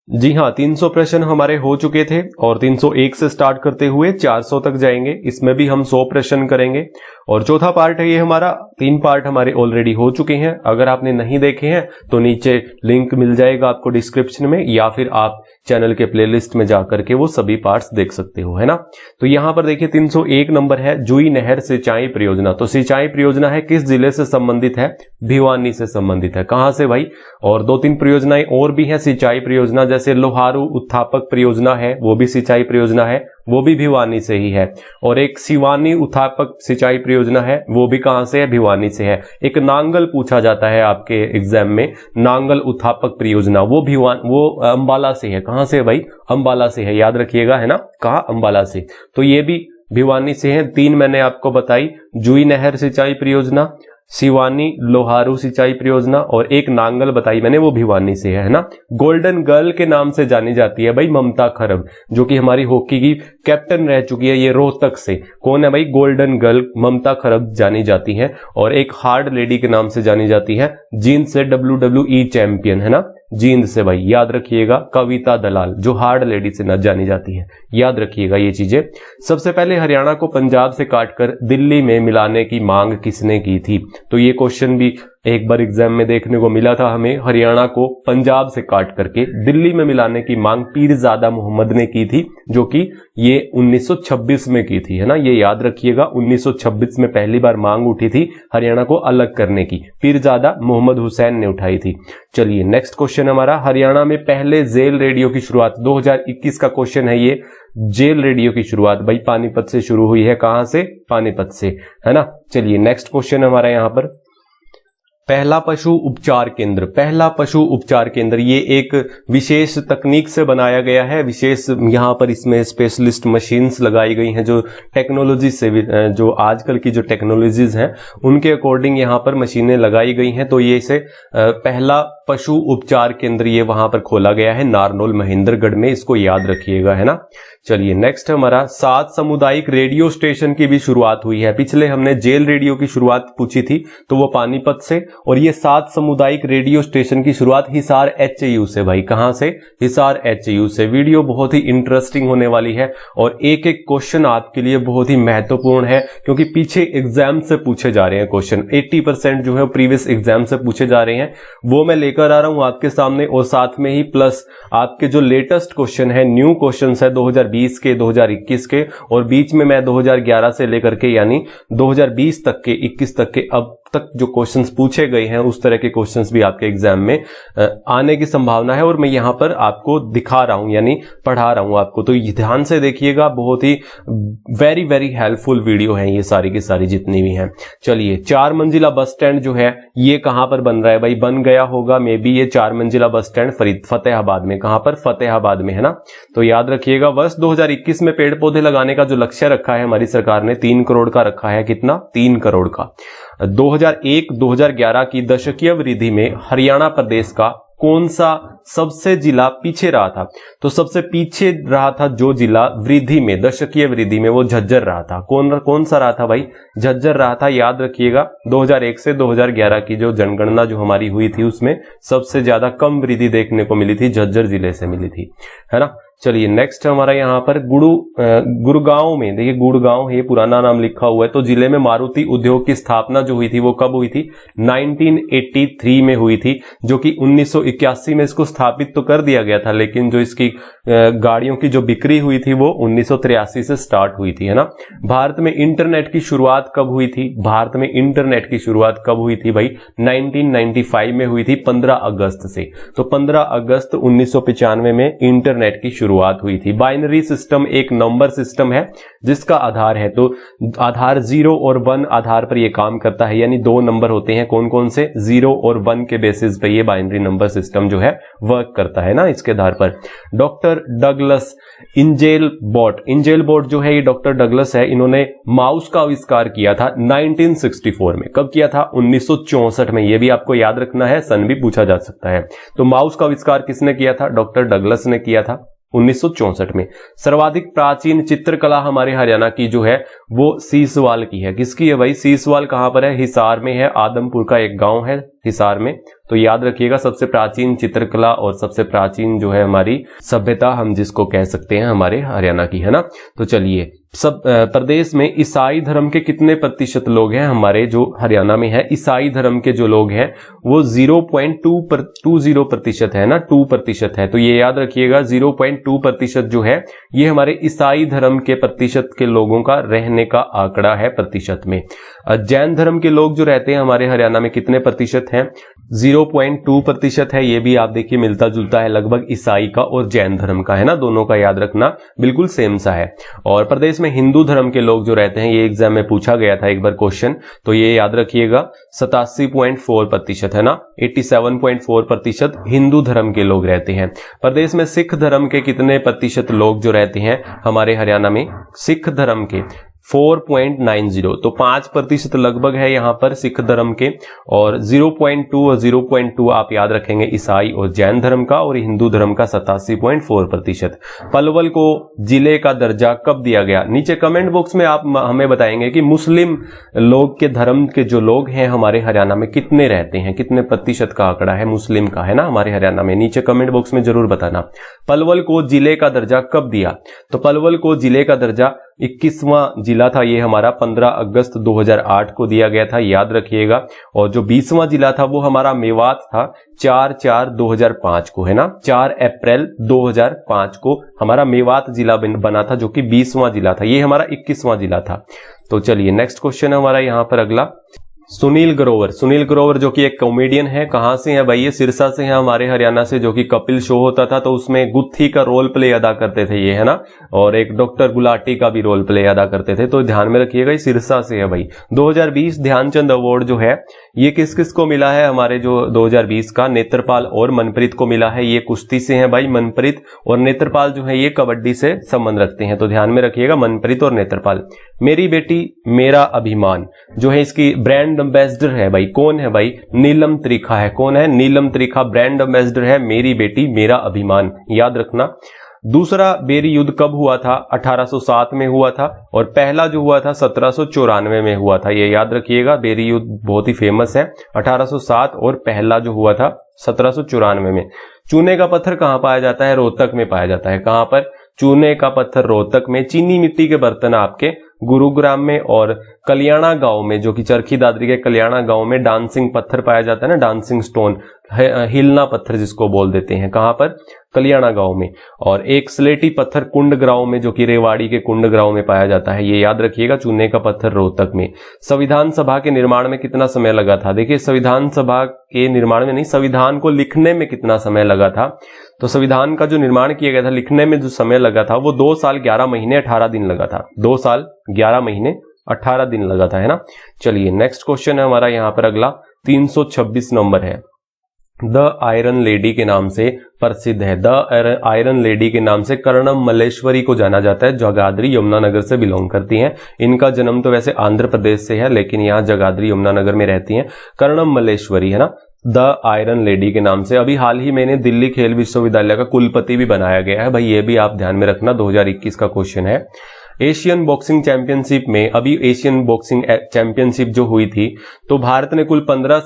जी हाँ, 300 प्रश्न हमारे हो चुके थे और 301 से स्टार्ट करते हुए 400 तक जाएंगे। इसमें भी हम 100 प्रश्न करेंगे और चौथा पार्ट है ये हमारा। 3 पार्ट हमारे ऑलरेडी हो चुके हैं। अगर आपने नहीं देखे हैं तो नीचे लिंक मिल जाएगा आपको डिस्क्रिप्शन में, या फिर आप चैनल के प्लेलिस्ट में जाकर के वो सभी पार्ट्स देख सकते हो, है ना। तो यहाँ पर देखिए 301 नंबर है जुई नहर सिंचाई परियोजना। तो सिंचाई परियोजना है, किस जिले से संबंधित है? भिवानी से संबंधित है। कहां से भाई? और 2-3 परियोजनाएं और भी हैं सिंचाई परियोजना, जैसे लोहारू उत्थापक परियोजना है, वो भी सिंचाई परियोजना है, वो भी भिवानी से ही है। और एक सिवानी उत्थापक सिंचाई परियोजना है, वो भी कहां से है? भिवानी से है। एक नांगल पूछा जाता है आपके एग्जाम में, नांगल उत्थापक परियोजना, वो अंबाला से है। कहां से है भाई? अंबाला से है, याद रखिएगा, है ना। कहा? अंबाला से। तो ये भी भिवानी से है। 3 मैंने आपको बताई, जुई नहर सिंचाई परियोजना, सिवानी लोहारू सिंचाई परियोजना, और एक नांगल बताई मैंने, वो भिवानी से है ना। गोल्डन गर्ल के नाम से जानी जाती है भाई ममता खरब, जो कि हमारी हॉकी की कैप्टन रह चुकी है, ये रोहतक से। कौन है भाई? गोल्डन गर्ल ममता खरब जानी जाती है। और एक हार्ड लेडी के नाम से जानी जाती है, जींद से WWE चैंपियन, है ना, जींद से भाई, याद रखिएगा। कविता दलाल, जो हार्ड लेडी से न जानी जाती है, याद रखिएगा ये चीजें। सबसे पहले हरियाणा को पंजाब से काटकर दिल्ली में मिलाने की मांग किसने की थी? तो ये क्वेश्चन भी एक बार एग्जाम में देखने को मिला था हमें। हरियाणा को पंजाब से काट करके दिल्ली में मिलाने की मांग पीरजादा मोहम्मद ने की थी, जो कि ये 1926 में की थी, है ना, ये याद रखिएगा। 1926 में पहली बार मांग उठी थी हरियाणा को अलग करने की, पीरजादा मोहम्मद हुसैन ने उठाई थी। चलिए नेक्स्ट क्वेश्चन हमारा, हरियाणा में पहले जेल रेडियो की शुरुआत, 2021 का क्वेश्चन है ये। जेल रेडियो की शुरुआत भाई पानीपत से शुरू हुई है। कहां से? पानीपत से, है ना। चलिए नेक्स्ट क्वेश्चन हमारा यहां पर, पहला पशु उपचार केंद्र। पहला पशु उपचार केंद्र ये एक विशेष तकनीक से बनाया गया है, विशेष यहाँ पर इसमें स्पेशलिस्ट मशीन्स लगाई गई हैं, जो टेक्नोलॉजी से, जो आजकल की जो टेक्नोलॉजीज हैं उनके अकॉर्डिंग यहाँ पर मशीनें लगाई गई हैं। तो ये इसे पहला पशु उपचार केंद्र ये वहां पर खोला गया है नारनौल महेंद्रगढ़ में, इसको याद रखिएगा, है ना। चलिए नेक्स्ट हमारा, 7 सामुदायिक रेडियो स्टेशन की भी शुरुआत हुई है। पिछले हमने जेल रेडियो की शुरुआत पूछी थी, तो वो पानीपत से, और ये 7 सामुदायिक रेडियो स्टेशन की शुरुआत हिसार HAU से भाई। कहां से? हिसार HAU से। वीडियो बहुत ही इंटरेस्टिंग होने वाली है और एक एक क्वेश्चन आपके लिए बहुत ही महत्वपूर्ण है, क्योंकि पीछे एग्जाम से पूछे जा रहे हैं क्वेश्चन। 80% जो है प्रीवियस एग्जाम से पूछे जा रहे हैं, वो मैं लेकर आ रहा हूं आपके सामने, और साथ में ही प्लस आपके जो लेटेस्ट क्वेश्चन है, न्यू क्वेश्चन है 2020 के, 2021 के, और बीच में मैं 2011 से लेकर के यानी 2020 तक के, 21 तक के अब तक जो क्वेश्चंस पूछे गए हैं, उस तरह के क्वेश्चंस भी आपके एग्जाम में आने की संभावना है, और मैं यहां पर आपको दिखा रहा हूं, यानी पढ़ा रहा हूं आपको। तो ध्यान से देखिएगा, बहुत ही वेरी वेरी हेल्पफुल वीडियो है ये सारी की सारी जितनी भी हैं। चलिए 4 मंजिला बस स्टैंड जो है ये कहां पर बन रहा है भाई? बन गया होगा मे बी ये 4 मंजिला बस स्टैंड फतेहाबाद में। कहां पर? फतेहाबाद में, है ना। तो याद रखिएगा, वर्ष 2021 में पेड़ पौधे लगाने का जो लक्ष्य रखा है हमारी सरकार ने, 3 करोड़ का रखा है। कितना? 3 करोड़ का। 2001-2011 की दशकीय वृद्धि में हरियाणा प्रदेश का कौन सा सबसे जिला पीछे रहा था? तो सबसे पीछे रहा था जो जिला वृद्धि में, दशकीय वृद्धि में, वो झज्जर रहा था। कौन सा रहा था भाई? झज्जर रहा था, याद रखिएगा। 2001 से 2011 की जो जनगणना जो हमारी हुई थी, उसमें सबसे ज्यादा कम वृद्धि देखने को मिली थी, झज्जर जिले से मिली थी, है ना। चलिए नेक्स्ट हमारा यहाँ पर गुड़गांव में, देखिए गुड़गांव है, पुराना नाम लिखा हुआ है। तो जिले में मारुति उद्योग की स्थापना जो हुई थी वो कब हुई थी? 1983 में हुई थी, जो कि 1981 में इसको स्थापित तो कर दिया गया था, लेकिन जो इसकी गाड़ियों की जो बिक्री हुई थी वो 1983 से स्टार्ट हुई थी, है ना। भारत में इंटरनेट की शुरुआत कब हुई थी? भारत में इंटरनेट की शुरुआत कब हुई थी भाई? 1995 में हुई थी, 15 अगस्त से। तो 15 अगस्त 1995 में इंटरनेट की शुरुआत हुई थी। बाइनरी सिस्टम एक नंबर सिस्टम है जिसका आधार है, तो आधार 0 और 1 आधार पर यह काम करता है, यानी 2 नंबर होते हैं। कौन कौन से? 0 और 1 के बेसिस पे ये बाइनरी नंबर सिस्टम जो है वर्क करता है ना, इसके आधार पर। डॉक्टर डगलस इंजेलबॉट जो है, ये डॉक्टर डगलस है, इन्होंने माउस का आविष्कार किया था 1964 में। कब किया था? 1964 में। ये भी आपको याद रखना है, सन भी पूछा जा सकता है। तो माउस का आविष्कार किसने किया था? डॉक्टर डगलस ने किया था। 1964 में। सर्वाधिक प्राचीन चित्रकला हमारे हरियाणा की जो है वो सीसवाल की है। किसकी है भाई? सीसवाल कहां पर है? हिसार में है। आदमपुर का एक गांव है हिसार में। तो याद रखिएगा, सबसे प्राचीन चित्रकला और सबसे प्राचीन जो है हमारी सभ्यता हम जिसको कह सकते हैं हमारे हरियाणा की, है ना। तो चलिए, सब प्रदेश में ईसाई धर्म के कितने प्रतिशत लोग हैं? हमारे जो हरियाणा में है ईसाई धर्म के जो लोग हैं वो 0.20% है ना, 2% है। तो ये याद रखिएगा, 0.2% जो है ये हमारे ईसाई धर्म के प्रतिशत के लोगों का रहने का आंकड़ा है प्रतिशत में। जैन धर्म के लोग जो रहते हैं हमारे हरियाणा में कितने प्रतिशत हैं? 0.2% है। ये भी आप देखिए मिलता जुलता है लगभग ईसाई का और जैन धर्म का, है ना। दोनों का याद रखना बिल्कुल सेम सा है। और प्रदेश में हिंदू धर्म के लोग जो रहते हैं, ये एग्जाम में पूछा गया था एक बार क्वेश्चन, तो ये याद रखिएगा 87.4% है ना, 87.4% हिंदू धर्म के लोग रहते हैं। प्रदेश में सिख धर्म के कितने प्रतिशत लोग जो रहते हैं हमारे हरियाणा में? सिख धर्म के 4.90, तो 5% लगभग है यहाँ पर सिख धर्म के। और 0.2 और 0.2 आप याद रखेंगे ईसाई और जैन धर्म का, और हिंदू धर्म का 87.4%। पलवल को जिले का दर्जा कब दिया गया? नीचे कमेंट बॉक्स में आप हमें बताएंगे कि मुस्लिम लोग के धर्म के जो लोग हैं हमारे हरियाणा में कितने रहते हैं, कितने प्रतिशत का आंकड़ा है मुस्लिम का, है ना, हमारे हरियाणा में। नीचे कमेंट बॉक्स में जरूर बताना। पलवल को जिले का दर्जा कब दिया? तो पलवल को जिले का दर्जा 21वां जिला था ये हमारा 15 अगस्त 2008 को दिया गया था, याद रखिएगा। और जो 20वां जिला था वो हमारा मेवात था 4/4/2005 को, है ना, 4 अप्रैल 2005 को हमारा मेवात जिला बना था, जो कि 20वां जिला था। ये हमारा 21वां जिला था। तो चलिए नेक्स्ट क्वेश्चन है हमारा यहाँ पर अगला। सुनील ग्रोवर जो कि एक कॉमेडियन है, कहां से है भाई? ये सिरसा से है हमारे हरियाणा से, जो कि कपिल शो होता था तो उसमें गुत्थी का रोल प्ले अदा करते थे ये, है ना। और एक डॉक्टर गुलाटी का भी रोल प्ले अदा करते थे, तो ध्यान में रखिएगा, सिरसा से है भाई। 2020 ध्यानचंद अवार्ड जो है ये किस किस को मिला है? हमारे जो 2020 का नेत्रपाल और मनप्रीत को मिला है। ये कुश्ती से है भाई मनप्रीत, और नेत्रपाल जो है ये कबड्डी से संबंध रखते हैं, तो ध्यान में रखिएगा मनप्रीत और नेत्रपाल। मेरी बेटी मेरा अभिमान जो है इसकी ब्रांड एम्बेसडर है भाई, कौन है भाई? नीलम त्रिखा है। कौन है? नीलम त्रिखा ब्रांड एम्बेसडर है मेरी बेटी मेरा अभिमान, याद रखना। दूसरा बेरी युद्ध कब हुआ था? 1807 में हुआ था, और पहला जो हुआ था 1794 में हुआ था, ये याद रखिएगा। बेरी युद्ध बहुत ही फेमस है, 1807, और पहला जो हुआ था 1794 में। चूने का पत्थर कहां पाया जाता है? रोहतक में पाया जाता है। कहां पर? चूने का पत्थर रोहतक में। चीनी मिट्टी के बर्तन आपके गुरुग्राम में, और कल्याणा गांव में, जो कि चरखी दादरी के कल्याणा गांव में डांसिंग पत्थर पाया जाता है ना, डांसिंग स्टोन, हिलना पत्थर जिसको बोल देते हैं। कहां पर? कल्याणा गांव में। और एक स्लेटी पत्थर कुंड गांव में, जो कि रेवाड़ी के कुंड गांव में पाया जाता है, ये याद रखिएगा। चूने का पत्थर रोहतक में। संविधान सभा के निर्माण में कितना समय लगा था? देखिए, संविधान सभा के निर्माण में नहीं, संविधान को लिखने में कितना समय लगा था? तो संविधान का जो निर्माण किया गया था, लिखने में जो समय लगा था वो 2 साल 11 महीने 18 दिन लगा था। 2 साल 11 महीने 18 दिन लगा था, है ना। चलिए नेक्स्ट क्वेश्चन है हमारा यहाँ पर अगला, 326 नंबर है। द आयरन लेडी के नाम से प्रसिद्ध है। द आयरन लेडी के नाम से कर्णम मल्लेश्वरी को जाना जाता है। जगाधरी यमुनानगर से बिलोंग करती हैं। इनका जन्म तो वैसे आंध्र प्रदेश से है, लेकिन यहाँ जगाधरी यमुनानगर में रहती हैं। कर्णम मल्लेश्वरी, है ना, द आयरन लेडी के नाम से। अभी हाल ही मैंने दिल्ली खेल विश्वविद्यालय का कुलपति भी बनाया गया है भाई, ये भी आप ध्यान में रखना, 2021 का क्वेश्चन है। एशियन बॉक्सिंग चैंपियनशिप में, अभी एशियन बॉक्सिंग चैंपियनशिप जो हुई थी, तो भारत ने कुल 15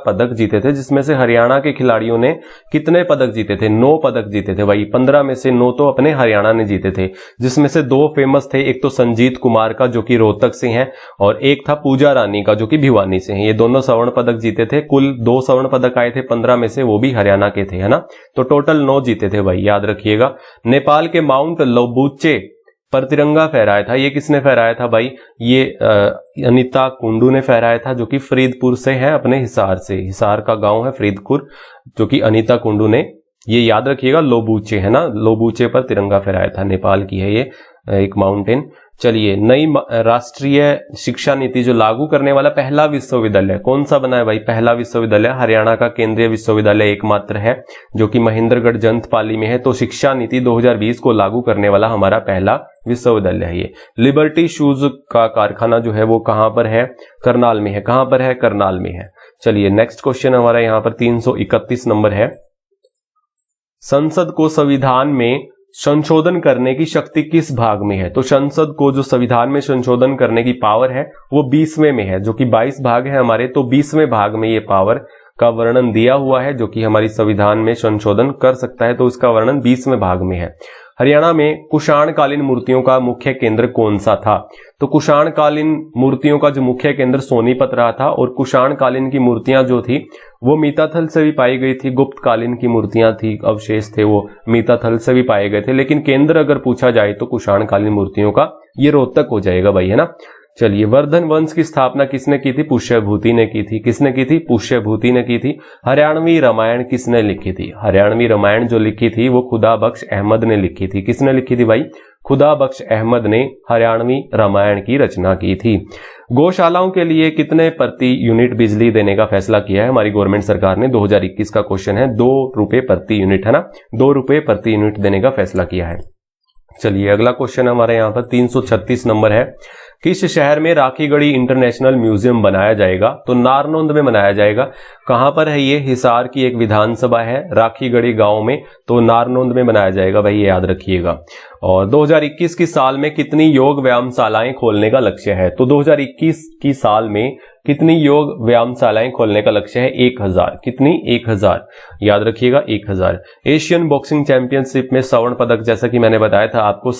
पदक जीते थे, जिसमें से हरियाणा के खिलाड़ियों ने कितने पदक जीते थे? 9 पदक जीते थे भाई। 15 में से 9 तो अपने हरियाणा ने जीते थे, जिसमें से 2 फेमस थे। एक तो संजीत कुमार का, जो कि रोहतक से हैं, और एक था पूजा रानी का, जो कि भिवानी से हैं। ये दोनों स्वर्ण पदक जीते थे। कुल 2 स्वर्ण पदक आए थे 15 में से, वो भी हरियाणा के थे, है ना। तो टोटल 9 जीते थे भाई, याद रखिएगा। नेपाल के माउंट लोबुचे पर तिरंगा फहराया था, ये किसने फहराया था भाई? ये अनीता कुंडू ने फहराया था, जो कि फरीदपुर से है, अपने हिसार से। हिसार का गांव है फरीदपुर, जो कि अनीता कुंडू ने, ये याद रखिएगा, लोबुचे, है ना, लोबुचे पर तिरंगा फहराया था। नेपाल की है ये एक माउंटेन। चलिए, नई राष्ट्रीय शिक्षा नीति जो लागू करने वाला पहला विश्वविद्यालय कौन सा बना है भाई? पहला विश्वविद्यालय हरियाणा का केंद्रीय विश्वविद्यालय एकमात्र है, जो कि महेंद्रगढ़ जंतपाली में है। तो शिक्षा नीति 2020 को लागू करने वाला हमारा पहला विश्वविद्यालय है ये। लिबर्टी शूज का कारखाना जो है वो कहां पर है? करनाल में है। कहां पर है? करनाल में है। चलिए नेक्स्ट क्वेश्चन हमारा यहाँ पर 331 नंबर है। संसद को संविधान में संशोधन करने की शक्ति किस भाग में है? तो संसद को जो संविधान में संशोधन करने की पावर है वो 20वें में है, जो कि 22 भाग है हमारे, तो 20वें भाग में ये पावर का वर्णन दिया हुआ है, जो कि हमारी संविधान में संशोधन कर सकता है, तो इसका वर्णन 20वें भाग में है। हरियाणा में कुषाणकालीन मूर्तियों का मुख्य केंद्र कौन सा था? तो कुषाणकालीन मूर्तियों का जो मुख्य केंद्र सोनीपत रहा था, और कुषाणकालीन की मूर्तियां जो थी वो मीताथल से भी पाई गई थी, गुप्त कालीन की मूर्तियां थी, अवशेष थे वो मीताथल से भी पाए गए थे, लेकिन केंद्र अगर पूछा जाए तो कुषाणकालीन मूर्तियों का ये रोहतक हो जाएगा भाई, है ना। चलिए, वर्धन वंश की स्थापना किसने की थी? पुष्यभूति ने की थी। किसने की थी? पुष्यभूति ने की थी। हरियाणवी रामायण किसने लिखी थी? हरियाणवी रामायण जो लिखी थी वो खुदा बख्श अहमद ने लिखी थी। किसने लिखी थी भाई? खुदा बख्श अहमद ने हरियाणवी रामायण की रचना की थी। गौशालाओं के लिए कितने प्रति यूनिट बिजली देने का फैसला किया है हमारी गवर्नमेंट सरकार ने? 2021 का क्वेश्चन है, 2 रुपए प्रति यूनिट, है ना, 2 रुपए प्रति यूनिट देने का फैसला किया है। चलिए, अगला क्वेश्चन हमारे यहाँ पर 336 नंबर है। किस शहर में राखीगढ़ी इंटरनेशनल म्यूजियम बनाया जाएगा? तो नारनौंद में बनाया जाएगा। कहां पर है ये? हिसार की एक विधानसभा है राखीगढ़ी गांव में, तो नारनौंद में बनाया जाएगा भाई, ये याद रखिएगा। और 2021 की साल में कितनी योग व्यायामशालाएं खोलने का लक्ष्य है? तो 2021 की साल में कितनी योग व्यायामशालाएं खोलने का लक्ष्य है? 1000। कितनी? 1000, याद रखिएगा, 1000। एशियन बॉक्सिंग चैंपियनशिप में स्वर्ण पदक, जैसा कि मैंने बताया था आपको,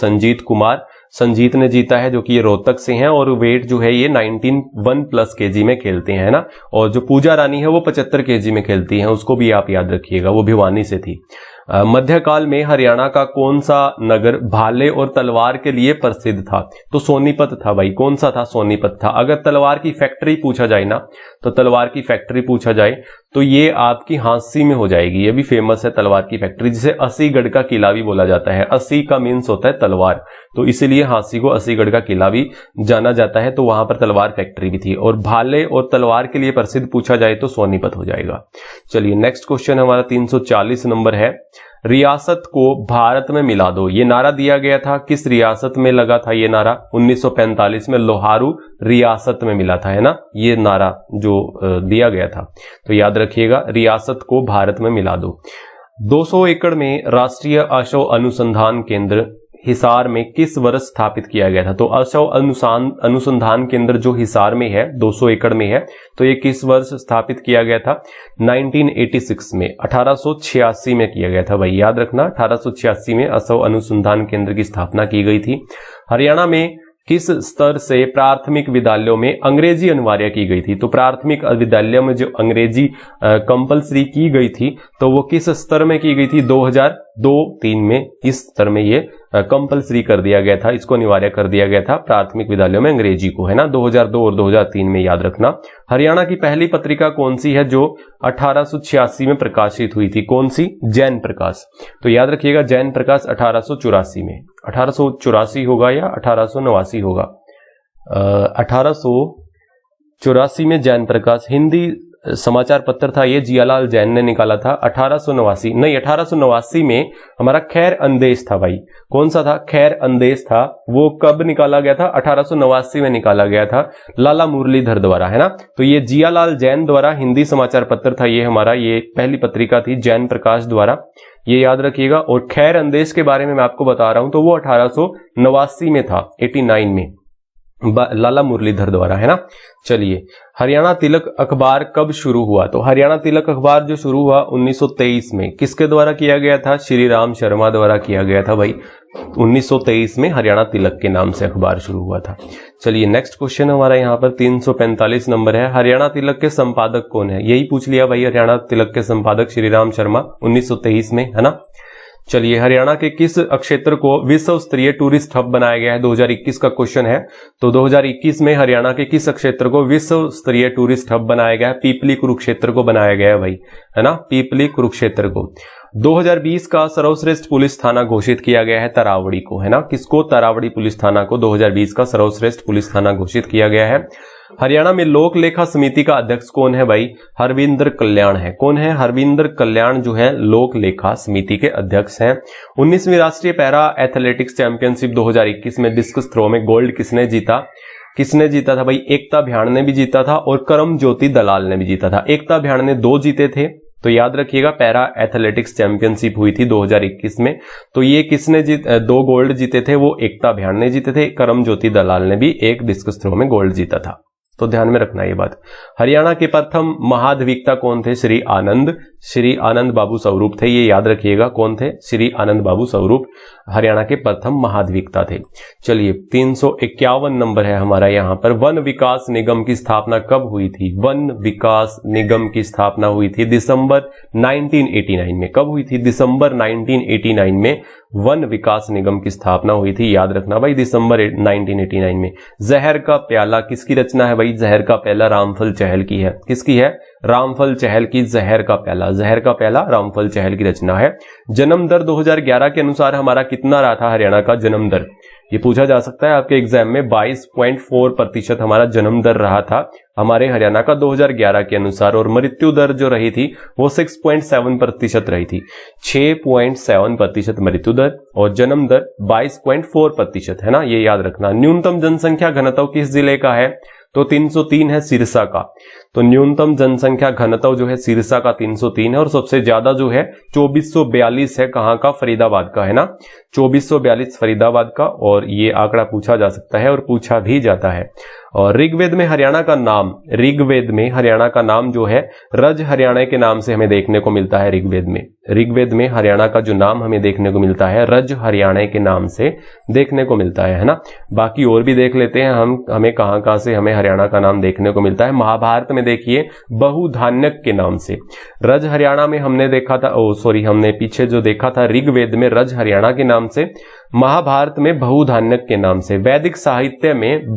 संजीत ने जीता है, जो कि ये रोहतक से हैं, और वेट जो है ये 191+ kg में खेलते हैं ना। और जो पूजा रानी है वो 75 kg में खेलती हैं, उसको भी आप याद रखिएगा, वो भिवानी से थी। मध्यकाल में हरियाणा का कौन सा नगर भाले और तलवार के लिए प्रसिद्ध था? तो सोनीपत था भाई। कौन सा था? सोनीपत था। अगर तलवार की फैक्ट्री पूछा जाए ना, तो तलवार की फैक्ट्री पूछा जाए तो ये आपकी हांसी में हो जाएगी, ये भी फेमस है तलवार की फैक्ट्री, जिसे अस्सीगढ़ का किला भी बोला जाता है। 80 का मीन्स होता है तलवार, तो इसीलिए हांसी को अस्सीगढ़ का किला भी जाना जाता है, तो वहां पर तलवार फैक्ट्री भी थी। और भाले और तलवार के लिए प्रसिद्ध पूछा जाए तो सोनीपत हो जाएगा। चलिए, नेक्स्ट क्वेश्चन हमारा 340 नंबर है। रियासत को भारत में मिला दो, ये नारा दिया गया था, किस रियासत में लगा था ये नारा? 1945 में लोहारू रियासत में मिला था, है ना, ये नारा जो दिया गया था, तो याद रखिएगा, रियासत को भारत में मिला दो। 200 एकड़ में राष्ट्रीय अशव अनुसंधान केंद्र हिसार में किस वर्ष स्थापित किया गया था? तो अशव अनुसंधान केंद्र जो हिसार में है, 200 एकड़ में है, तो ये किस वर्ष स्थापित किया गया था? 1986 में, 1886 में किया गया था भाई, याद रखना, 1886 में अशव अनुसंधान केंद्र की स्थापना की गई थी। हरियाणा में किस स्तर से प्राथमिक विद्यालयों में अंग्रेजी अनिवार्य की गई थी? तो प्राथमिक विद्यालयों में जो अंग्रेजी कंपलसरी की गई थी, तो वो किस स्तर में की गई थी? 2002-3 में इस स्तर में ये कंपलसरी कर दिया गया था, इसको अनिवार्य कर दिया गया था प्राथमिक विद्यालयों में अंग्रेजी को, है ना, 2002 और 2003 में, याद रखना। हरियाणा की पहली पत्रिका कौन सी है जो 1886 में प्रकाशित हुई थी? कौन सी? जैन प्रकाश, तो याद रखिएगा, जैन प्रकाश 1884 में, 1884 होगा या 1889 होगा? 1884 में जैन प्रकाश, हिंदी समाचार पत्र था ये, जियालाल जैन ने निकाला था। 1889 में हमारा खैर अंदेश था भाई। कौन सा था? खैर अंदेश था। वो कब निकाला गया था? 1889 में निकाला गया था, लाला मुरलीधर द्वारा, है ना। तो ये जियालाल जैन द्वारा हिंदी समाचार पत्र था ये हमारा, ये पहली पत्रिका थी जैन प्रकाश द्वारा, ये याद रखिएगा। और खैर अंदेश के बारे में मैं आपको बता रहा हूं, तो वो 1889 में था, 89 में, लाला मुरलीधर द्वारा, है ना। चलिए, हरियाणा तिलक अखबार कब शुरू हुआ? तो हरियाणा तिलक अखबार जो शुरू हुआ 1923 में, किसके द्वारा किया गया था? श्री राम शर्मा द्वारा किया गया था भाई। 1923 में हरियाणा तिलक के नाम से अखबार शुरू हुआ था। चलिए, नेक्स्ट क्वेश्चन हमारा यहाँ पर 345 नंबर है। हरियाणा तिलक के संपादक कौन है? यही पूछ लिया भाई, हरियाणा तिलक के संपादक श्री राम शर्मा, 1923 में, है ना। चलिए, हरियाणा के किस क्षेत्र को विश्व स्तरीय टूरिस्ट हब बनाया गया है? 2021 का क्वेश्चन है। तो 2021 में हरियाणा के किस क्षेत्र को विश्व स्तरीय टूरिस्ट हब बनाया गया है? पीपली कुरुक्षेत्र को बनाया गया है भाई, है ना, पीपली कुरुक्षेत्र को। 2020 का सर्वश्रेष्ठ पुलिस थाना घोषित किया गया है तरावड़ी को, है ना। किसको? तरावड़ी पुलिस थाना को 2020 का सर्वश्रेष्ठ पुलिस थाना घोषित किया गया है। हरियाणा में लोक लेखा समिति का अध्यक्ष कौन है भाई? हरविंदर कल्याण है। कौन है? हरविंदर कल्याण जो है लोक लेखा समिति के अध्यक्ष हैं। 19वीं राष्ट्रीय पैरा एथलेटिक्स चैंपियनशिप 2021 में डिस्कस थ्रो में गोल्ड किसने जीता? किसने जीता था भाई? एकता भ्यान ने भी जीता था और करम ज्योति दलाल ने भी जीता था। एकता भ्यान ने 2 जीते थे, तो याद रखिएगा पैरा एथलेटिक्स चैंपियनशिप हुई थी 2021 में। तो ये किसने 2 गोल्ड जीते थे, वो एकता भयान ने जीते थे। करमज्योति दलाल ने भी एक डिस्कस थ्रो में गोल्ड जीता था, तो ध्यान में रखना ये बात। हरियाणा के प्रथम महाधिवक्ता कौन थे, श्री आनंद बाबू स्वरूप थे। ये याद रखिएगा कौन थे, श्री आनंद बाबू स्वरूप हरियाणा के प्रथम महाधिवक्ता थे। चलिए 351 नंबर है हमारा यहाँ पर। वन विकास निगम की स्थापना कब हुई थी, वन विकास निगम की स्थापना हुई थी दिसंबर 1989 में। कब हुई थी, दिसंबर 1989 में वन विकास निगम की स्थापना हुई थी। याद रखना भाई, दिसंबर 1989 में। जहर का प्याला किसकी रचना है भाई, जहर का प्याला रामफल चहल की है। किसकी है, रामफल चहल की जहर का प्याला। जहर का प्याला रामफल चहल की रचना है। जन्म दर 2011 के अनुसार हमारा कितना रहा था हरियाणा का जन्म दर, ये पूछा जा सकता है आपके एग्जाम में। 22.4% हमारा जन्म दर रहा था हमारे हरियाणा का 2011 के अनुसार, और मृत्यु दर जो रही थी वो 6.7% रही थी। 6.7% मृत्यु दर और जन्म दर 22.4% है ना, ये याद रखना। न्यूनतम जनसंख्या घनत्व किस जिले का है, तो 303 है सिरसा का। तो न्यूनतम जनसंख्या घनत्व जो है सिरसा का 303 है, और सबसे ज्यादा जो है 2442 है, कहां का, फरीदाबाद का है ना, 2442 फरीदाबाद का। और ये आंकड़ा पूछा जा सकता है और पूछा भी जाता है। और ऋग्वेद में हरियाणा का नाम, ऋग्वेद में हरियाणा का नाम जो है रज हरियाणा के नाम से हमें देखने को मिलता है। ऋग्वेद में हरियाणा का जो नाम हमें देखने को मिलता है रज हरियाणा के नाम से देखने को मिलता है ना। बाकी और भी देख लेते हैं हमें कहां से हमें हरियाणा का नाम देखने को मिलता है। महाभारत में देखिए बहुधान्यक के नाम से रज हरियाणा में हमने देखा था, हमने पीछे जो देखा था ऋग्वेद में रज हरियाणा के नाम से, महाभारत में बहुधान्यक के नाम से, वैदिक साहित्य में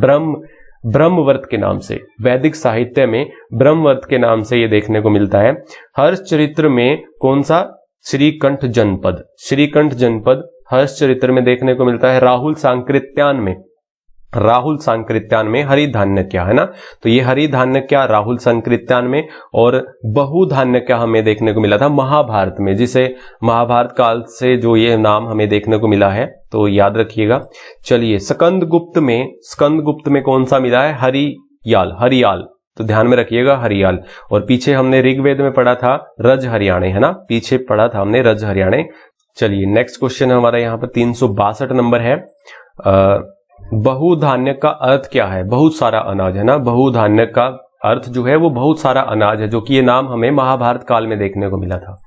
ब्रह्मवर्त के नाम से, वैदिक साहित्य में ब्रह्मवर्त के नाम से ये देखने को मिलता है। हर्षचरित्र में कौन सा, श्रीकंठ जनपद हर्षचरित्र में देखने को मिलता है। राहुल सांकृत्यान में हरिधान्यक्या है ना, तो ये हरिधान्यक्या राहुल सांकृत्यान में, और बहुधान्यक्या हमें देखने को मिला था महाभारत में, जिसे महाभारत काल से जो ये नाम हमें देखने को मिला है, तो याद रखिएगा। चलिए स्कंदगुप्त में कौन सा मिला है, हरियाल, तो ध्यान में रखिएगा हरियाल। और पीछे हमने ऋग्वेद में पढ़ा था रज हरियाणे है ना, पीछे पढ़ा था हमने रज हरियाणे। चलिए नेक्स्ट क्वेश्चन हमारा यहाँ पर 362 नंबर है। बहुधान्य का अर्थ क्या है, बहुत सारा अनाज है ना। बहुधान्य का अर्थ जो है वो बहुत सारा अनाज है, जो कि ये नाम हमें महाभारत काल में देखने को मिला था।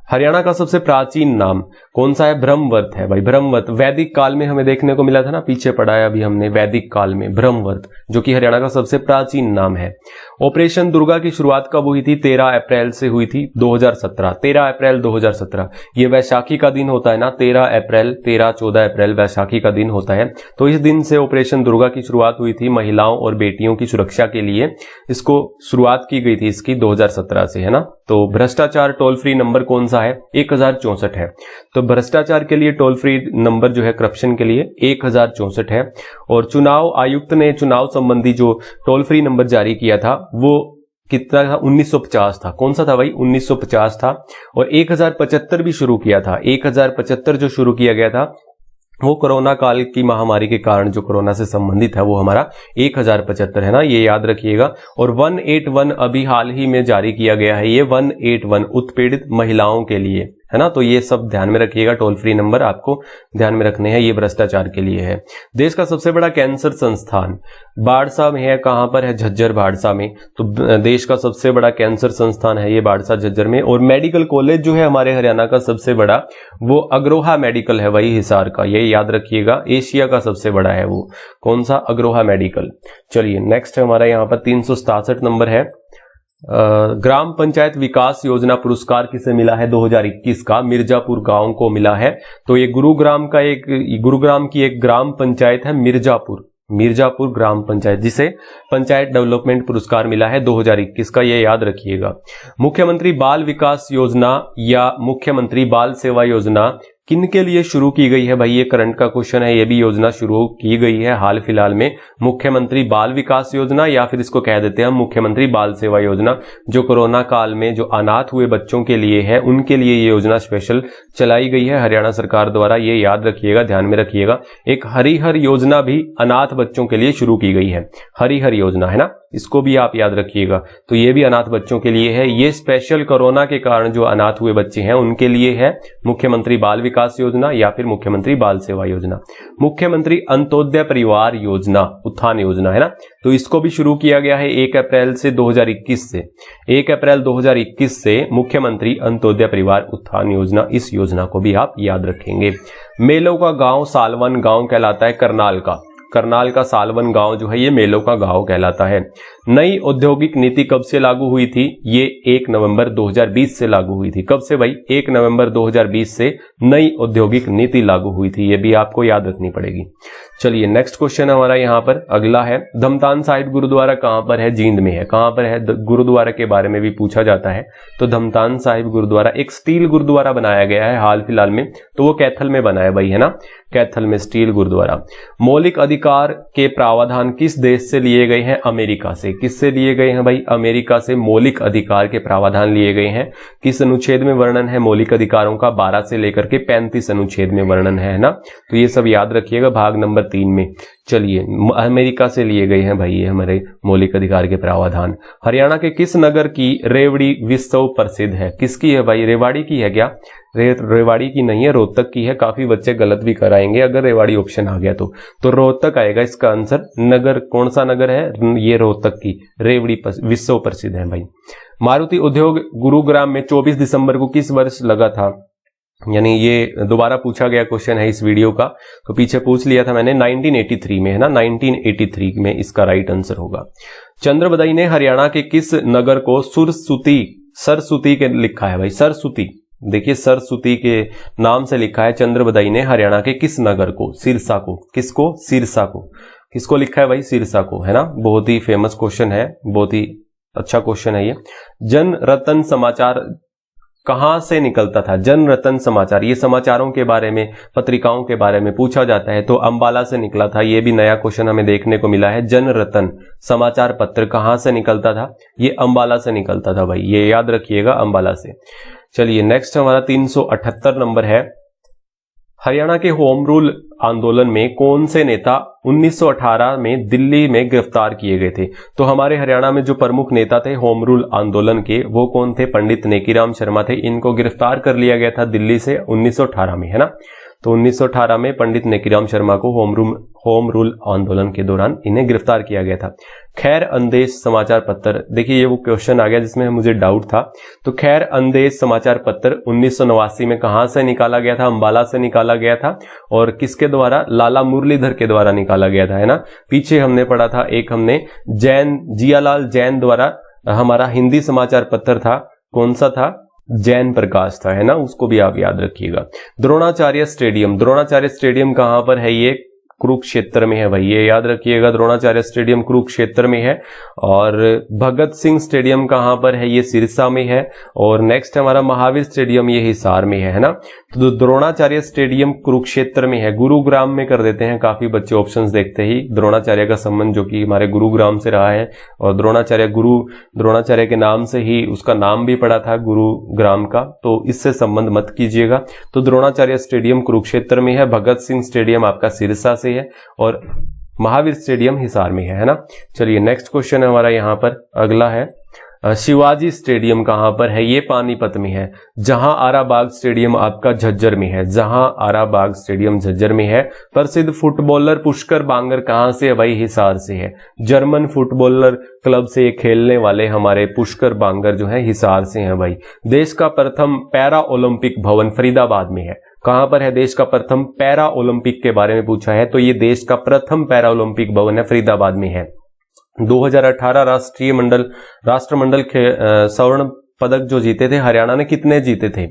हरियाणा का सबसे प्राचीन नाम कौन सा है, ब्रह्मवर्त है भाई, ब्रह्मवर्त। वैदिक काल में हमें देखने को मिला था ना, पीछे पढ़ाया अभी हमने, वैदिक काल में ब्रह्मवर्त, जो कि हरियाणा का सबसे प्राचीन नाम है। ऑपरेशन दुर्गा की शुरुआत कब हुई थी, 13 अप्रैल से हुई थी 2017, 13 अप्रैल 2017। ये वैशाखी का दिन होता है ना, 13-14 अप्रैल वैशाखी का दिन होता है। तो इस दिन से ऑपरेशन दुर्गा की शुरुआत हुई थी, महिलाओं और बेटियों की सुरक्षा के लिए इसको शुरुआत की गई थी इसकी 2017 से है ना। तो भ्रष्टाचार टोल फ्री नंबर कौन सा है, 1064 है। तो भ्रष्टाचार के लिए टोल फ्री नंबर जो है करप्शन के लिए 1064 है। और चुनाव आयुक्त ने चुनाव संबंधी जो टोल फ्री नंबर जारी किया था वो कितना था, 1950 था। कौन सा था भाई, 1950 था। और 1075 भी शुरू किया था, 1075 जो शुरू किया गया था वो कोरोना काल की महामारी के कारण जो कोरोना से संबंधित है वो हमारा 1075 है ना, ये याद रखिएगा। और 181 अभी हाल ही में जारी किया गया है, ये 181 उत्पीड़ित महिलाओं के लिए है ना। तो ये सब ध्यान में रखिएगा, टोल फ्री नंबर आपको ध्यान में रखने हैं, ये भ्रष्टाचार के लिए है। देश का सबसे बड़ा कैंसर संस्थान बाड़सा में है, कहां पर है, झज्जर बाड़सा में। तो देश का सबसे बड़ा कैंसर संस्थान है ये बाड़सा झज्जर में। और मेडिकल कॉलेज जो है हमारे हरियाणा का सबसे बड़ा वो अग्रोहा मेडिकल है वही हिसार का, ये याद रखिएगा। एशिया का सबसे बड़ा है वो, कौन सा, अग्रोहा मेडिकल। चलिए नेक्स्ट हमारा यहाँ पर 367 नंबर है। ग्राम पंचायत विकास योजना पुरस्कार किसे मिला है 2021 का, मिर्जापुर गांव को मिला है। तो ये गुरुग्राम की एक ग्राम पंचायत है मिर्जापुर ग्राम पंचायत, जिसे पंचायत डेवलपमेंट पुरस्कार मिला है 2021 का, ये याद रखिएगा। मुख्यमंत्री बाल विकास योजना या मुख्यमंत्री बाल सेवा योजना किन के लिए शुरू की गई है भाई, ये करंट का क्वेश्चन है। ये भी योजना शुरू की गई है हाल फिलहाल में, मुख्यमंत्री बाल विकास योजना, या फिर इसको कह देते हैं मुख्यमंत्री बाल सेवा योजना, जो कोरोना काल में जो अनाथ हुए बच्चों के लिए है, उनके लिए ये योजना स्पेशल चलाई गई है हरियाणा सरकार द्वारा, ये याद रखिएगा, ध्यान में रखिएगा। एक हरिहर योजना भी अनाथ बच्चों के लिए शुरू की गई है, हरिहर योजना है ना, इसको भी आप याद रखिएगा। तो ये भी अनाथ बच्चों के लिए है। ये स्पेशल कोरोना के कारण जो अनाथ हुए बच्चे हैं उनके लिए है मुख्यमंत्री बाल विकास योजना या फिर मुख्यमंत्री बाल सेवा योजना। मुख्यमंत्री अंत्योदय परिवार योजना, उत्थान योजना है ना, तो इसको भी शुरू किया गया है 1 अप्रैल से 2021 से। 1 अप्रैल 2021 से मुख्यमंत्री अंत्योदय परिवार उत्थान योजना, इस योजना को भी आप याद रखेंगे। मेलों का गांव सालवन गांव कहलाता है करनाल का। करनाल का सालवन गांव जो है ये मेलों का गांव कहलाता है। नई औद्योगिक नीति कब से लागू हुई थी? ये 1 नवंबर 2020 से लागू हुई थी। कब से भाई? 1 नवंबर 2020 से नई औद्योगिक नीति लागू हुई थी। ये भी आपको याद रखनी पड़ेगी। चलिए नेक्स्ट क्वेश्चन हमारा यहाँ पर अगला है, धमतान साहिब गुरुद्वारा कहाँ पर है? जींद में है। कहाँ पर है? गुरुद्वारा के बारे में भी पूछा जाता है। तो धमतान साहिब गुरुद्वारा एक स्टील गुरुद्वारा बनाया गया है हाल फिलहाल में, तो वो कैथल में बना है भाई, है ना, कैथल में स्टील गुरुद्वारा। मौलिक अधिकार के प्रावधान किस देश से लिए गए हैं? अमेरिका से। किससे लिए गए हैं भाई? अमेरिका से मौलिक अधिकार के प्रावधान लिए गए हैं। किस अनुच्छेद में वर्णन है मौलिक अधिकारों का? 12 से लेकर के 35 अनुच्छेद में वर्णन है ना, तो ये सब याद रखिएगा भाग नंबर 3 में। चलिए अमेरिका से लिए गए हैं भाई ये हमारे मौलिक अधिकार के प्रावधान। हरियाणा के किस नगर की रेवड़ी विश्व प्रसिद्ध है? किसकी है भाई? रेवाड़ी की है क्या? रेवाड़ी की नहीं है, रोहतक की है। काफी बच्चे गलत भी कराएंगे अगर रेवाड़ी ऑप्शन आ गया तो रोहतक आएगा इसका आंसर। नगर कौन सा नगर है? ये रोहतक की रेवड़ी विश्व प्रसिद्ध है भाई। मारुति उद्योग गुरुग्राम में 24 दिसंबर को किस वर्ष लगा था? यानी ये दोबारा पूछा गया क्वेश्चन है इस वीडियो का, तो पीछे पूछ लिया था मैंने 1983 में, है ना, 1983 में इसका राइट आंसर होगा। चंद्रबदाई ने हरियाणा के किस नगर को सरस्वती के लिखा है भाई? सरस्वती, देखिए सरस्वती के नाम से लिखा है चंद्रबदाई ने हरियाणा के किस नगर को? सिरसा को। किसको? सिरसा को। किसको लिखा है भाई? सिरसा को, है ना। बहुत ही फेमस क्वेश्चन है, बहुत ही अच्छा क्वेश्चन है ये। जन रतन समाचार कहां से निकलता था? जन रतन समाचार, ये समाचारों के बारे में, पत्रिकाओं के बारे में पूछा जाता है, तो अंबाला से निकला था। ये भी नया क्वेश्चन हमें देखने को मिला है। जन रतन समाचार पत्र कहां से निकलता था? ये अंबाला से निकलता था भाई, ये याद रखिएगा, अंबाला से। चलिए नेक्स्ट हमारा 378 नंबर है, हरियाणा के होम रूल आंदोलन में कौन से नेता 1918 में दिल्ली में गिरफ्तार किए गए थे? तो हमारे हरियाणा में जो प्रमुख नेता थे होम रूल आंदोलन के, वो कौन थे? पंडित नेकीराम शर्मा थे। इनको गिरफ्तार कर लिया गया था दिल्ली से 1918 में, है ना। तो 1918 में पंडित नेकीराम शर्मा को होम रूल आंदोलन के दौरान इन्हें गिरफ्तार किया गया था। खैर अंदेश समाचार पत्र, देखिए ये वो क्वेश्चन आ गया जिसमें मुझे डाउट था। तो खैर अंदेश समाचार पत्र 1989 में कहां से निकाला गया था? अंबाला से निकाला गया था। और किसके द्वारा? लाला मुरलीधर के द्वारा निकाला गया था, है ना। पीछे हमने पढ़ा था, एक हमने जियालाल जैन द्वारा हमारा हिंदी समाचार पत्र था, कौन सा था? जैन प्रकाश था, है ना, उसको भी आप याद रखिएगा। द्रोणाचार्य स्टेडियम कहां पर है? ये कुरुक्षेत्र में है भाई, ये याद रखिएगा। द्रोणाचार्य स्टेडियम कुरुक्षेत्र में है। और भगत सिंह स्टेडियम कहां पर है? ये सिरसा में है। और नेक्स्ट हमारा महावीर स्टेडियम, ये हिसार में है ना। तो द्रोणाचार्य स्टेडियम कुरुक्षेत्र में है। गुरुग्राम में कर देते हैं काफी बच्चे ऑप्शंस देखते ही। द्रोणाचार्य का संबंध जो कि हमारे गुरुग्राम से रहा है, और द्रोणाचार्य के नाम से ही उसका नाम भी पड़ा था गुरुग्राम का, तो इससे संबंध मत कीजिएगा। तो द्रोणाचार्य स्टेडियम कुरुक्षेत्र में है, भगत सिंह स्टेडियम आपका सिरसा से है, और महावीर स्टेडियम हिसार में है ना। चलिए नेक्स्ट क्वेश्चन हमारा यहाँ पर अगला है, शिवाजी स्टेडियम कहां पर है? ये पानीपत में है। जहां आराबाग स्टेडियम आपका झज्जर में है। जहां आराबाग स्टेडियम झज्जर में है। प्रसिद्ध फुटबॉलर पुष्कर बांगर कहां से है भाई? हिसार से है। जर्मन फुटबॉलर क्लब से खेलने वाले हमारे पुष्कर बांगर जो है हिसार से हैं भाई। देश का प्रथम पैरा ओलंपिक भवन फरीदाबाद में है। कहां पर है? देश का प्रथम पैरा ओलंपिक के बारे में पूछा है, तो ये देश का प्रथम पैरा ओलंपिक भवन है, फरीदाबाद में है। 2018 राष्ट्रमंडल स्वर्ण पदक जो जीते थे हरियाणा ने, कितने जीते थे?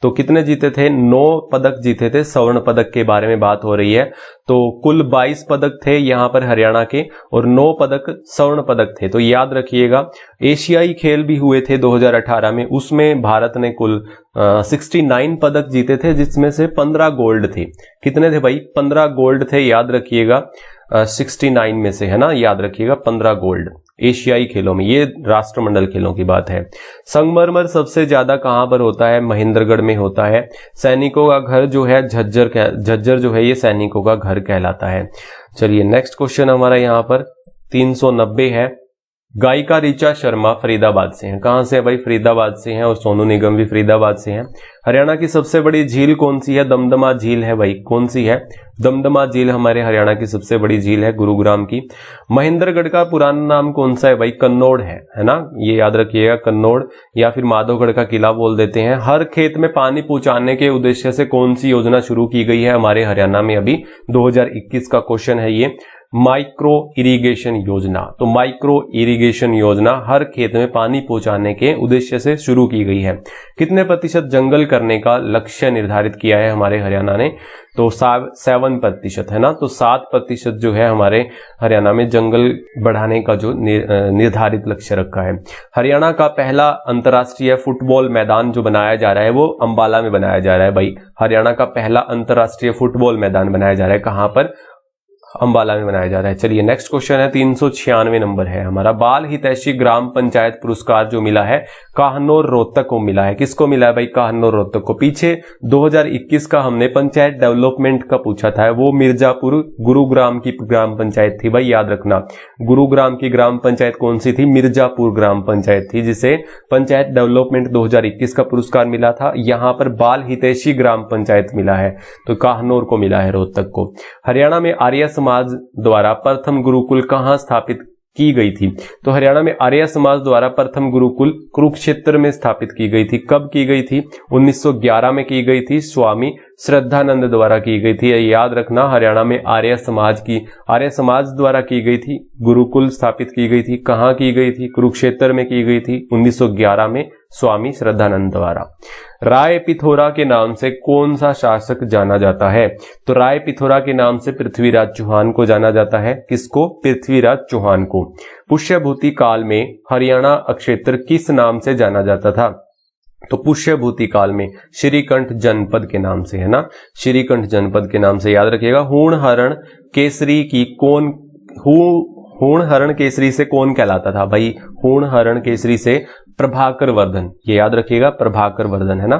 तो कितने जीते थे? 9 पदक जीते थे। स्वर्ण पदक के बारे में बात हो रही है। तो कुल 22 पदक थे यहाँ पर हरियाणा के, और 9 पदक स्वर्ण पदक थे। तो याद रखिएगा। एशियाई खेल भी हुए थे 2018 में, उसमें भारत ने कुल 69 पदक जीते थे, जिसमें से 15 गोल्ड थे। कितने थे भाई? 15 गोल्ड थे, याद रखिएगा। 69 में से, है ना, याद रखिएगा 15 गोल्ड एशियाई खेलों में। ये राष्ट्रमंडल खेलों की बात है। संगमरमर सबसे ज्यादा कहां पर होता है? महेंद्रगढ़ में होता है। सैनिकों का घर जो है झज्जर जो है ये सैनिकों का घर कहलाता है। चलिए नेक्स्ट क्वेश्चन हमारा यहाँ पर 390 है, गायिका ऋचा शर्मा फरीदाबाद से हैं। कहां से है भाई? फरीदाबाद से हैं। और सोनू निगम भी फरीदाबाद से हैं। हरियाणा की सबसे बड़ी झील कौन सी है? दमदमा झील है भाई। कौन सी है? दमदमा झील हमारे हरियाणा की सबसे बड़ी झील है, गुरुग्राम की। महेंद्रगढ़ का पुराना नाम कौन सा है भाई? कन्नौड़ है ना, ये याद रखिएगा, कन्नौड़, या फिर माधवगढ़ का किला बोल देते हैं। हर खेत में पानी पहुंचाने के उद्देश्य से कौन सी योजना शुरू की गई है हमारे हरियाणा में? अभी 2021 का क्वेश्चन है ये, माइक्रो इरिगेशन योजना। तो माइक्रो इरिगेशन योजना हर खेत में पानी पहुंचाने के उद्देश्य से शुरू की गई है। कितने प्रतिशत जंगल करने का लक्ष्य निर्धारित किया है हमारे हरियाणा ने? तो 7% है ना। तो 7% जो है हमारे हरियाणा में जंगल बढ़ाने का जो निर्धारित लक्ष्य रखा है। हरियाणा का पहला अंतर्राष्ट्रीय फुटबॉल मैदान जो बनाया जा रहा है वो अंबाला में बनाया जा रहा है भाई। हरियाणा का पहला अंतर्राष्ट्रीय फुटबॉल मैदान बनाया जा रहा है, कहां पर? अंबाला में बनाया जा रहा है। चलिए नेक्स्ट क्वेश्चन है, 396 नंबर है हमारा। बाल हितैषी ग्राम पंचायत पुरस्कार जो मिला है काहनौर रोहतक को मिला है। किसको मिला है भाई? काहनौर रोहतक को। पीछे 2021 का हमने पंचायत डेवलपमेंट का पूछा था, वो मिर्जापुर गुरुग्राम की ग्राम पंचायत थी भाई, याद रखना। गुरुग्राम की ग्राम पंचायत कौन सी थी? मिर्जापुर ग्राम पंचायत थी, जिसे पंचायत डेवलपमेंट 2021 का पुरस्कार मिला था। यहां पर बाल हितैषी ग्राम पंचायत मिला है, तो काहनौर को मिला है, रोहतक को। हरियाणा में आर्य समाज द्वारा प्रथम गुरुकुल कहां स्थापित की गई थी? तो हरियाणा में आर्य समाज द्वारा प्रथम गुरुकुल कुरुक्षेत्र में स्थापित की गई थी। कब की गई थी? 1911 में की गई थी, स्वामी श्रद्धानंद द्वारा की गई थी। याद रखना, हरियाणा में आर्य समाज द्वारा की गई थी, गुरुकुल स्थापित की गई थी। कहां की गई थी? कुरुक्षेत्र में की गई थी 1911 में, स्वामी श्रद्धानंद द्वारा। राय पिथौरा के नाम से कौन सा शासक जाना जाता है? तो राय पिथौरा के नाम से पृथ्वीराज चौहान को जाना जाता है। किसको? पृथ्वीराज चौहान को। पुष्यभूति काल में हरियाणा क्षेत्र किस नाम से जाना जाता था? तो पुष्यभूति काल में श्रीकंठ जनपद के नाम से, है ना, श्रीकंठ जनपद के नाम से, याद रखिएगा। हूण हरण केसरी से कौन कहलाता था भाई? हूण हरण केसरी से प्रभाकर वर्धन, ये याद रखिएगा, प्रभाकर वर्धन, है ना।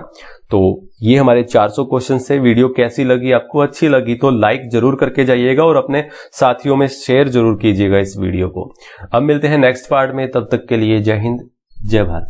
तो ये हमारे 400 क्वेश्चन से। वीडियो कैसी लगी आपको? अच्छी लगी तो लाइक जरूर करके जाइएगा और अपने साथियों में शेयर जरूर कीजिएगा इस वीडियो को। अब मिलते हैं नेक्स्ट पार्ट में, तब तक के लिए जय हिंद, जय भारत।